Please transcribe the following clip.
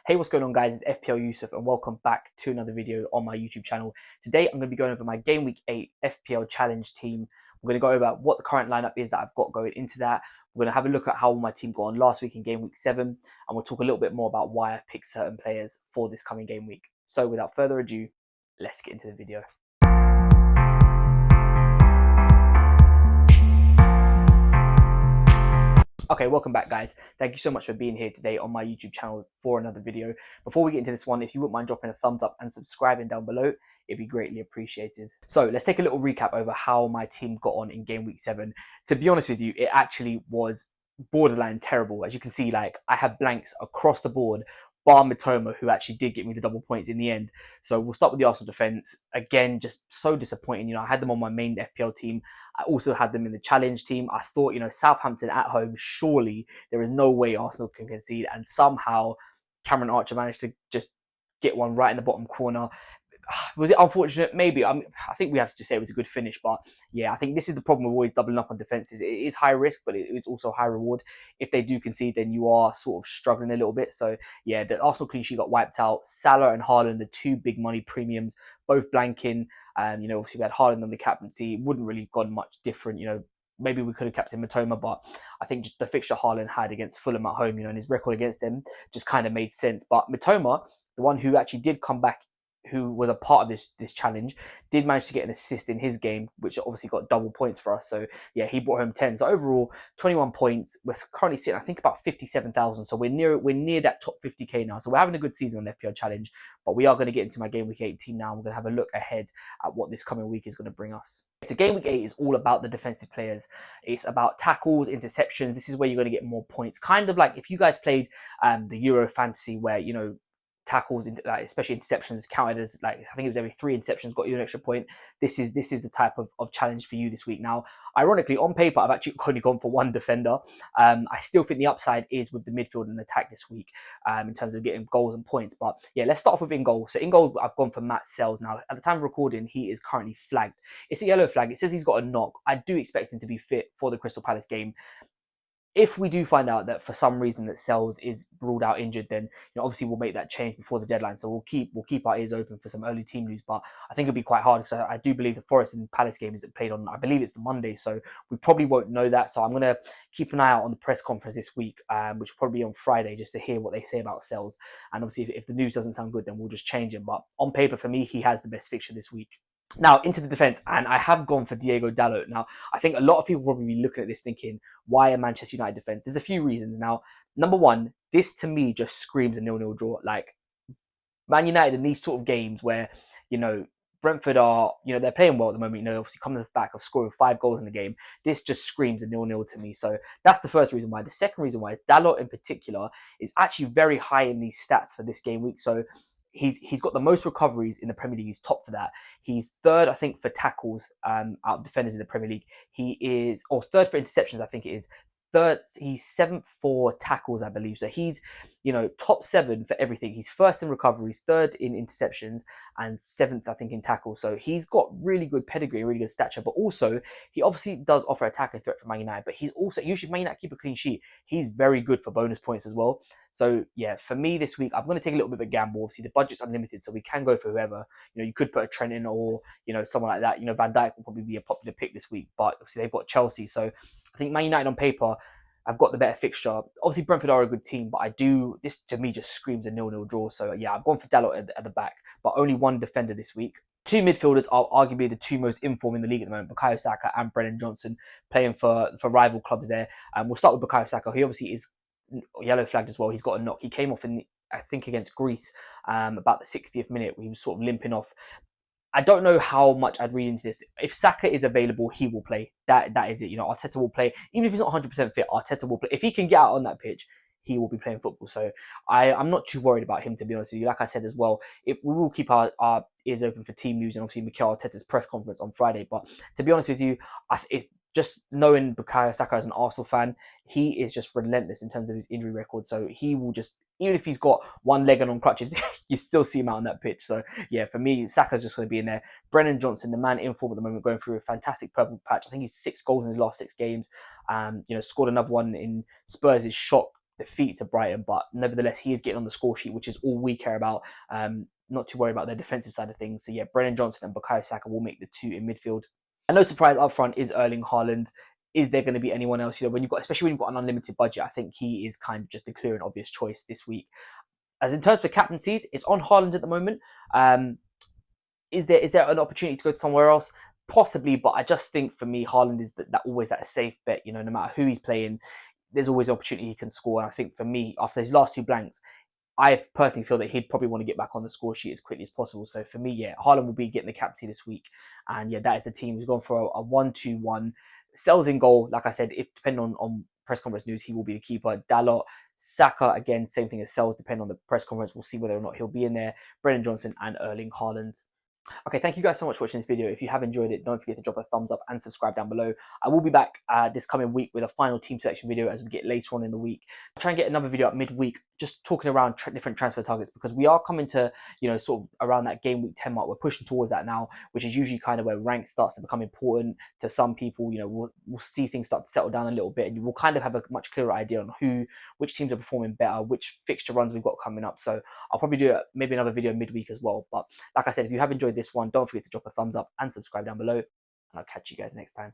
Hey, what's going on, guys? It's FPL Yusuf and welcome back to another video on my YouTube channel. Today I'm going to be going over my Game Week 8 FPL Challenge team. We're going to go over what the current lineup is that I've got going into that. We're going to have a look at how my team got on last week in Game Week 7, and we'll talk a little bit more about why I picked certain players for this coming game week. So without further ado, let's get into the video. Okay, welcome back, guys. Thank you so much for being here today on my YouTube channel for another video. Before we get into this one, if you wouldn't mind dropping a thumbs up and subscribing down below, it'd be greatly appreciated. So let's take a little recap over how my team got on in Game Week 7. To be honest with you, it actually was borderline terrible. As you can see, like, I had blanks across the board, bar Mitoma, who actually did get me the double points in the end. So we'll start with the Arsenal defence. Again, just so disappointing. I had them on my main FPL team. I also had them in the challenge team. I thought, Southampton at home, surely there is no way Arsenal can concede. And somehow Cameron Archer managed to just get one right in the bottom corner. Was it unfortunate? Maybe. I think we have to just say it was a good finish. But yeah, I think this is the problem with always doubling up on defences. It is high risk, but it's also high reward. If they do concede, then you are sort of struggling a little bit. So yeah, the Arsenal clean sheet got wiped out. Salah and Haaland, the two big money premiums, both blanking. Obviously we had Haaland on the captaincy. Wouldn't really have gone much different. Maybe we could have kept in Mitoma, but I think just the fixture Haaland had against Fulham at home, and his record against them just kind of made sense. But Mitoma, the one who actually did come back, who was a part of this challenge, did manage to get an assist in his game, which obviously got double points for us. So yeah, he brought home 10. So overall, 21 points. We're currently sitting, I think, about 57,000. So we're near that top 50k now. So we're having a good season on the FPL Challenge. But we are going to get into my Game Week 18 now. We're going to have a look ahead at what this coming week is going to bring us. So Game Week 8 is all about the defensive players. It's about tackles, interceptions. This is where you're going to get more points. Kind of like if you guys played the Euro Fantasy, where tackles, especially interceptions, counted as, like, I think it was every 3 interceptions got you an extra point. This is the type of challenge for you this week. Now, ironically, on paper, I've actually only gone for one defender. I still think the upside is with the midfield and attack this week in terms of getting goals and points. But yeah, let's start off with in goal. So in goal, I've gone for Matt Sells. Now, at the time of recording, he is currently flagged. It's a yellow flag. It says he's got a knock. I do expect him to be fit for the Crystal Palace game. If we do find out that for some reason that Sells is ruled out injured, then obviously we'll make that change before the deadline. So we'll keep our ears open for some early team news. But I think it'll be quite hard because I do believe the Forest and Palace game is played on, I believe it's the Monday, so we probably won't know that. So I'm gonna keep an eye out on the press conference this week, which will probably be on Friday, just to hear what they say about Sells. And obviously, if the news doesn't sound good, then we'll just change him. But on paper, for me, he has the best fixture this week. Now, into the defence, and I have gone for Diego Dalot. Now, I think a lot of people will probably be looking at this thinking, why a Manchester United defence? There's a few reasons. Now, number one, this to me just screams a 0-0 draw. Like, Man United in these sort of games where, Brentford are, they're playing well at the moment, obviously coming off the back of scoring 5 goals in the game. This just screams a 0-0 to me. So that's the first reason why. The second reason why is Dalot in particular is actually very high in these stats for this game week. So he's got the most recoveries in the Premier League. He's top for that. He's third, I think, for tackles out of defenders in the Premier League. He is, or third for interceptions, I think it is. Third, he's 7th for tackles, I believe. So he's, top 7 for everything. He's first in recoveries, third in interceptions, and 7th, I think, in tackles. So he's got really good pedigree, really good stature. But also, he obviously does offer attacking threat for Man United. But he's also, usually Man United keep a clean sheet, he's very good for bonus points as well. So yeah, for me this week, I'm going to take a little bit of a gamble. Obviously, the budget's unlimited, so we can go for whoever. You could put a Trent in, or someone like that. Van Dijk will probably be a popular pick this week, but obviously they've got Chelsea. So I think Man United on paper, I've got the better fixture. Obviously, Brentford are a good team, but this to me just screams a 0-0 draw. So yeah, I've gone for Dalot at the back, but only one defender this week. 2 midfielders are arguably the 2 most informed in the league at the moment, Bukayo Saka and Brennan Johnson, playing for rival clubs there. We'll start with Bukayo Saka. He obviously is yellow flagged as well. He's got a knock. He came off I think against Greece, about the 60th minute. He was sort of limping off. I don't know how much I'd read into this. If Saka is available, he will play. That is it. Arteta will play. Even if he's not 100% fit, Arteta will play. If he can get out on that pitch, he will be playing football. So I'm not too worried about him, to be honest with you. Like I said as well, if we will keep our ears open for team news and obviously Mikel Arteta's press conference on Friday. But to be honest with you, it's just knowing Bukayo Saka as an Arsenal fan, he is just relentless in terms of his injury record. So he will just, even if he's got one leg on crutches, you still see him out on that pitch. So yeah, for me, Saka's just going to be in there. Brennan Johnson, the man in form at the moment, going through a fantastic purple patch. I think he's 6 goals in his last 6 games. Scored another one in Spurs' shock defeat to Brighton, but nevertheless, he is getting on the score sheet, which is all we care about. Not to worry about their defensive side of things. So yeah, Brennan Johnson and Bukayo Saka will make the two in midfield. And no surprise up front is Erling Haaland. Is there going to be anyone else? You know, when you've got, especially when you've got an unlimited budget, I think he is kind of just the clear and obvious choice this week. As in terms of captaincies, it's on Haaland at the moment. Is there an opportunity to go to somewhere else? Possibly, but I just think for me, Haaland is that always that safe bet. You know, no matter who he's playing, there's always an opportunity he can score. And I think for me, after his last two blanks, I personally feel that he'd probably want to get back on the score sheet as quickly as possible. So for me, yeah, Haaland will be getting the captaincy this week. And yeah, that is the team. He's gone for a 1-2-1. Sells in goal. Like I said, if depending on press conference news, he will be the keeper. Dalot, Saka, again, same thing as Sells. Depending on the press conference, we'll see whether or not he'll be in there. Brennan Johnson and Erling Haaland. Okay, thank you guys so much for watching this video. If you have enjoyed it, don't forget to drop a thumbs up and subscribe down below. I will be back this coming week with a final team selection video as we get later on in the week. I'll try and get another video up midweek, just talking around different transfer targets, because we are coming to, you know, sort of around that game week 10 mark. We're pushing towards that now, which is usually kind of where rank starts to become important to some people. You know, we'll see things start to settle down a little bit, and we'll kind of have a much clearer idea on which teams are performing better, which fixture runs we've got coming up. So I'll probably do maybe another video midweek as well. But like I said, if you have enjoyed this one, don't forget to drop a thumbs up and subscribe down below, and I'll catch you guys next time.